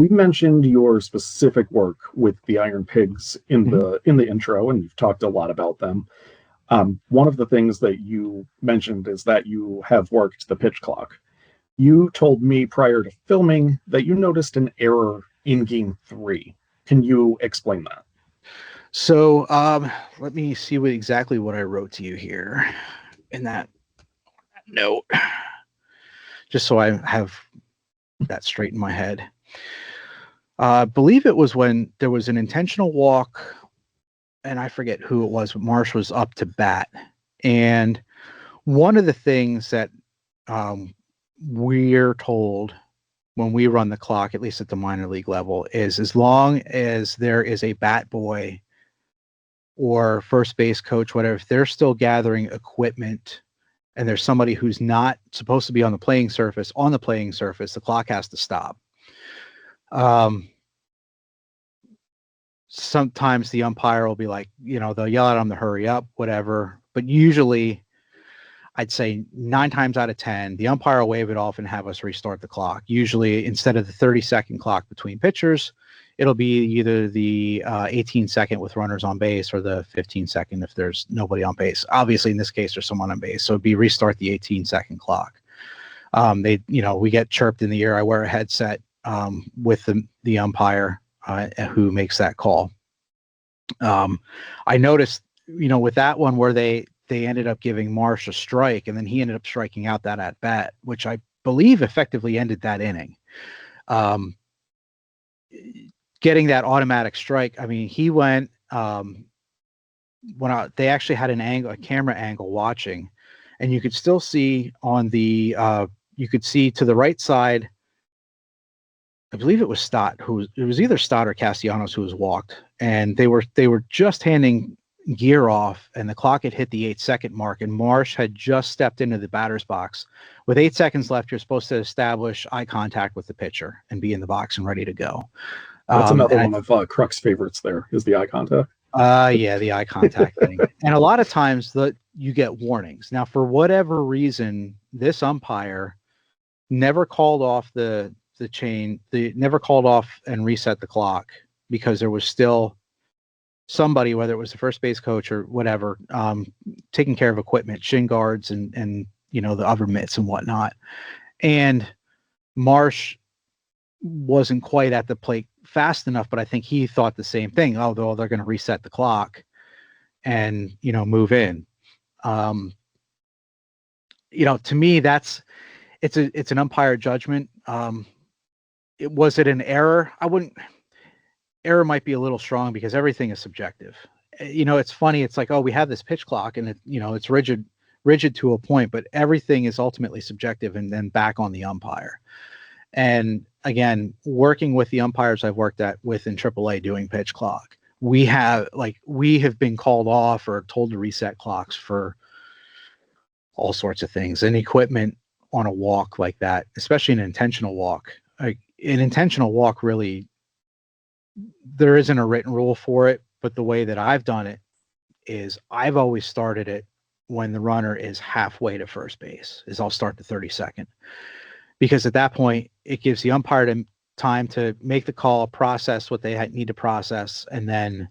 We mentioned your specific work with the Iron Pigs in the intro, and you've talked a lot about them. One of the things that you mentioned is that you have worked the pitch clock. You told me prior to filming that you noticed an error in game 3. Can you explain that? So let me see exactly what I wrote to you here in that note, just so I have that straight in my head. I believe it was when there was an intentional walk, and I forget who it was, but Marsh was up to bat. And one of the things that we're told when we run the clock, at least at the minor league level, is as long as there is a bat boy or first base coach, whatever, if they're still gathering equipment and there's somebody who's not supposed to be on the playing surface, the clock has to stop. Sometimes the umpire will be like, they'll yell at them to hurry up, whatever. But usually, I'd say 9 times out of 10, the umpire will wave it off and have us restart the clock. Usually, instead of the 30-second clock between pitchers, it'll be either the 18-second with runners on base or the 15-second if there's nobody on base. Obviously, in this case, there's someone on base, so it'd be restart the 18-second clock. We get chirped in the ear. I wear a headset with the umpire who makes that call. I noticed, with that one where they ended up giving Marsh a strike, and then he ended up striking out that at bat, which I believe effectively ended that inning. Getting that automatic strike. I mean, he went they actually had a camera angle watching, and you could still see on the you could see to the right side. I believe it was it was either Stott or Castellanos who was walked, and they were just handing gear off, and the clock had hit the 8-second mark, and Marsh had just stepped into the batter's box. With 8 seconds left, you're supposed to establish eye contact with the pitcher and be in the box and ready to go. That's another one of Kruk's favorites there, is the eye contact. Yeah, the eye contact thing. And a lot of times you get warnings. Now, for whatever reason, this umpire never called off the chain. They never called off and reset the clock because there was still somebody, whether it was the first base coach or whatever, taking care of equipment, shin guards and the other mitts and whatnot. And Marsh wasn't quite at the plate fast enough, but I think he thought the same thing. Although they're going to reset the clock and move in. To me, it's an umpire judgment. Was it an error? Error might be a little strong because everything is subjective. It's funny. It's like, we have this pitch clock and it's rigid to a point, but everything is ultimately subjective and then back on the umpire. And again, working with the umpires I've worked with in AAA doing pitch clock, we have been called off or told to reset clocks for all sorts of things. And equipment on a walk like that, especially an intentional walk, really, there isn't a written rule for it, but the way that I've done it is I've always started it when the runner is halfway to first base. I'll start the 30-second. Because at that point, it gives the umpire time to make the call, process what they need to process, and then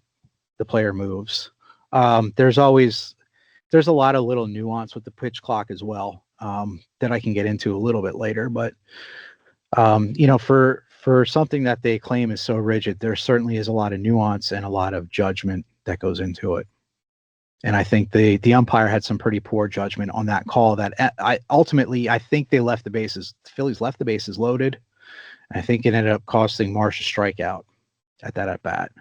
the player moves. There's a lot of little nuance with the pitch clock as well that I can get into a little bit later. But, for something that they claim is so rigid, there certainly is a lot of nuance and a lot of judgment that goes into it. And I think the umpire had some pretty poor judgment on that call that I think the Phillies left the bases loaded. I think it ended up costing Marsh a strikeout at that at bat.